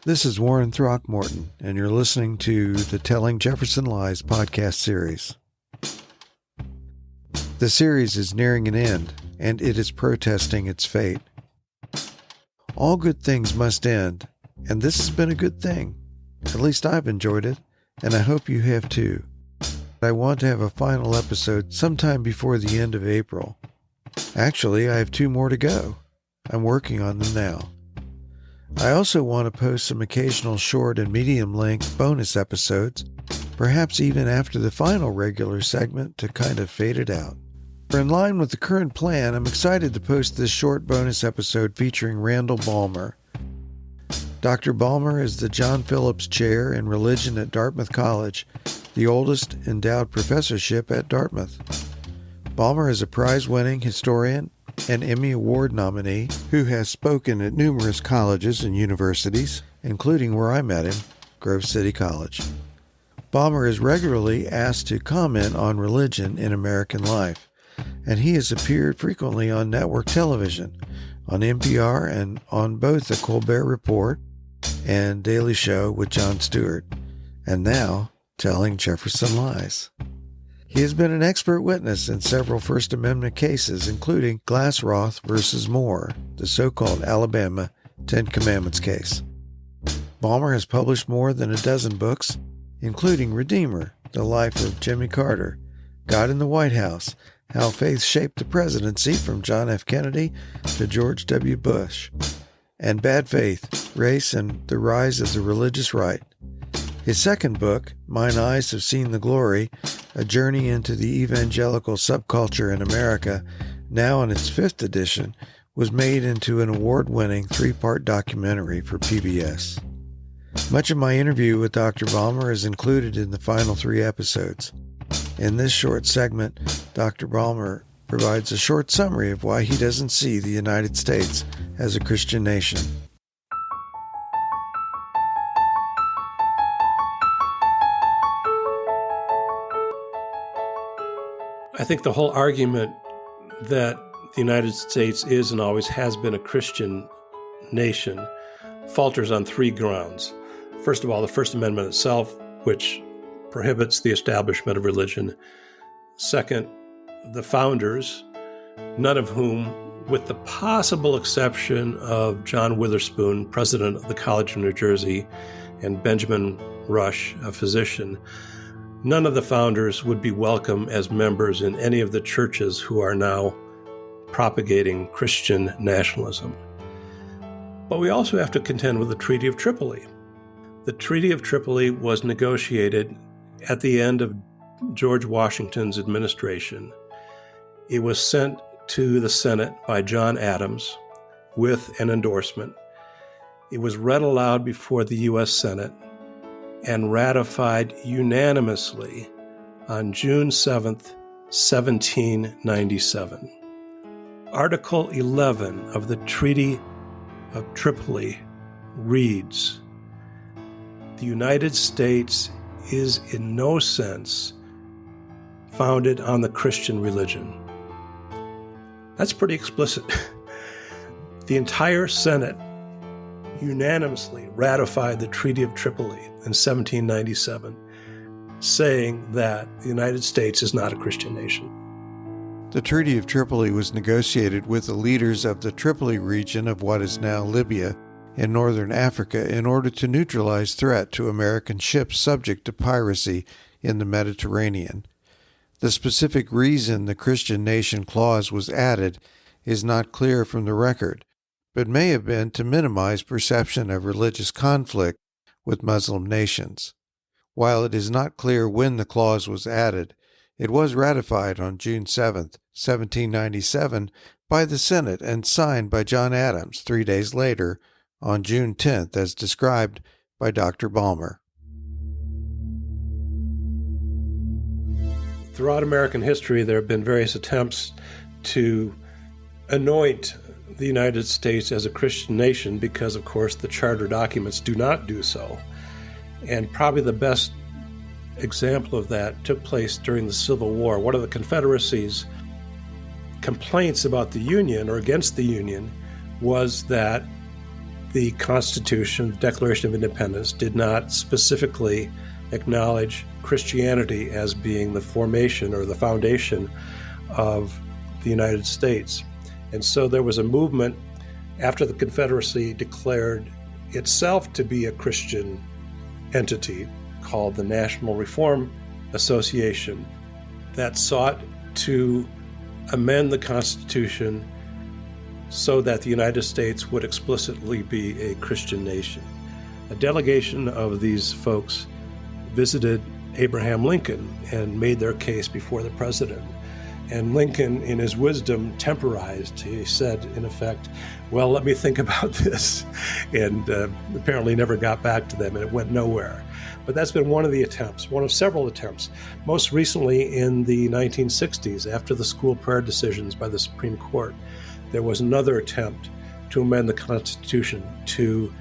This is Warren Throckmorton, and you're listening to the Telling Jefferson Lies podcast series. The series is nearing an end, and it is protesting its fate. All good things must end, and this has been a good thing. At least I've enjoyed it, and I hope you have too. I want to have a final episode sometime before the end of April. Actually, I have 2 more to go. I'm working on them now. I also want to post some occasional short and medium-length bonus episodes, perhaps even after the final regular segment to kind of fade it out. In line with the current plan, I'm excited to post this short bonus episode featuring Randall Balmer. Dr. Balmer is the John Phillips Chair in Religion at Dartmouth College, the oldest endowed professorship at Dartmouth. Balmer is a prize-winning historian and Emmy Award nominee who has spoken at numerous colleges and universities, including where I met him, Grove City College. Balmer is regularly asked to comment on religion in American life, and he has appeared frequently on network television, on NPR, and on both the Colbert Report and Daily Show with Jon Stewart, and now Telling Jefferson Lies. He has been an expert witness in several First Amendment cases, including Glassroth versus Moore, the so-called Alabama Ten Commandments case. Balmer has published more than a dozen books, including Redeemer, The Life of Jimmy Carter, God in the White House, How Faith Shaped the Presidency from John F. Kennedy to George W. Bush, and Bad Faith, Race and the Rise of the Religious Right. His second book, Mine Eyes Have Seen the Glory, A Journey into the Evangelical Subculture in America, now in its 5th edition, was made into an award-winning 3-part documentary for PBS. Much of my interview with Dr. Balmer is included in the final 3 episodes. In this short segment, Dr. Balmer provides a short summary of why he doesn't see the United States as a Christian nation. I think the whole argument that the United States is and always has been a Christian nation falters on 3 grounds. First of all, the First Amendment itself, which prohibits the establishment of religion. Second, the founders, none of whom, with the possible exception of John Witherspoon, president of the College of New Jersey, and Benjamin Rush, a physician, none of the founders would be welcome as members in any of the churches who are now propagating Christian nationalism. But we also have to contend with the Treaty of Tripoli. The Treaty of Tripoli was negotiated at the end of George Washington's administration. It was sent to the Senate by John Adams with an endorsement. It was read aloud before the U.S. Senate and ratified unanimously on June 7th, 1797. Article 11 of the Treaty of Tripoli reads, "The United States is in no sense founded on the Christian religion." That's pretty explicit. The entire Senate unanimously ratified the Treaty of Tripoli in 1797, saying that the United States is not a Christian nation. The Treaty of Tripoli was negotiated with the leaders of the Tripoli region of what is now Libya in northern Africa in order to neutralize threat to American ships subject to piracy in the Mediterranean. The specific reason the Christian nation clause was added is not clear from the record, but may have been to minimize perception of religious conflict with Muslim nations. While it is not clear when the clause was added, it was ratified on June 7, 1797, by the Senate and signed by John Adams 3 days later, on June 10th, as described by Dr. Balmer. Throughout American history, there have been various attempts to anoint the United States as a Christian nation because, of course, the charter documents do not do so. And probably the best example of that took place during the Civil War. One of the Confederacy's complaints about the Union or against the Union was that the Constitution, the Declaration of Independence, did not specifically acknowledge Christianity as being the formation or the foundation of the United States. And so there was a movement after the Confederacy declared itself to be a Christian entity called the National Reform Association that sought to amend the Constitution so that the United States would explicitly be a Christian nation. A delegation of these folks visited Abraham Lincoln and made their case before the president. And Lincoln, in his wisdom, temporized. He said, in effect, well, let me think about this. And apparently never got back to them, and it went nowhere. But that's been one of the attempts, one of several attempts. Most recently in the 1960s, after the school prayer decisions by the Supreme Court, there was another attempt to amend the Constitution to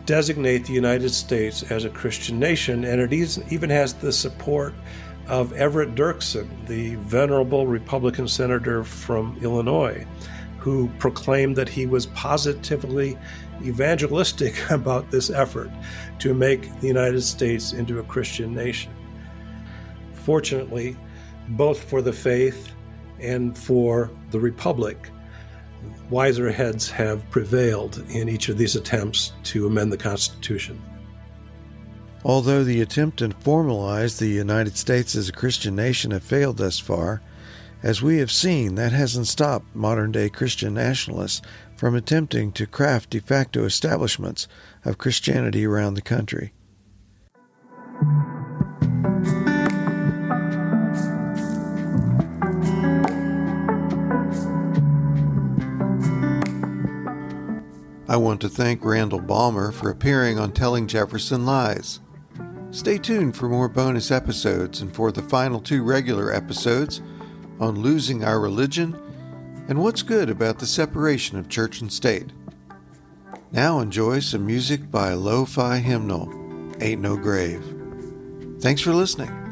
designate the United States as a Christian nation, and it even has the support of Everett Dirksen, the venerable Republican senator from Illinois, who proclaimed that he was positively evangelistic about this effort to make the United States into a Christian nation. Fortunately, both for the faith and for the Republic, wiser heads have prevailed in each of these attempts to amend the Constitution. Although the attempt to formalize the United States as a Christian nation have failed thus far, as we have seen, that hasn't stopped modern-day Christian nationalists from attempting to craft de facto establishments of Christianity around the country. I want to thank Randall Balmer for appearing on Telling Jefferson Lies. Stay tuned for more bonus episodes and for the final 2 regular episodes on losing our religion and what's good about the separation of church and state. Now enjoy some music by Lo-Fi Hymnal, Ain't No Grave. Thanks for listening.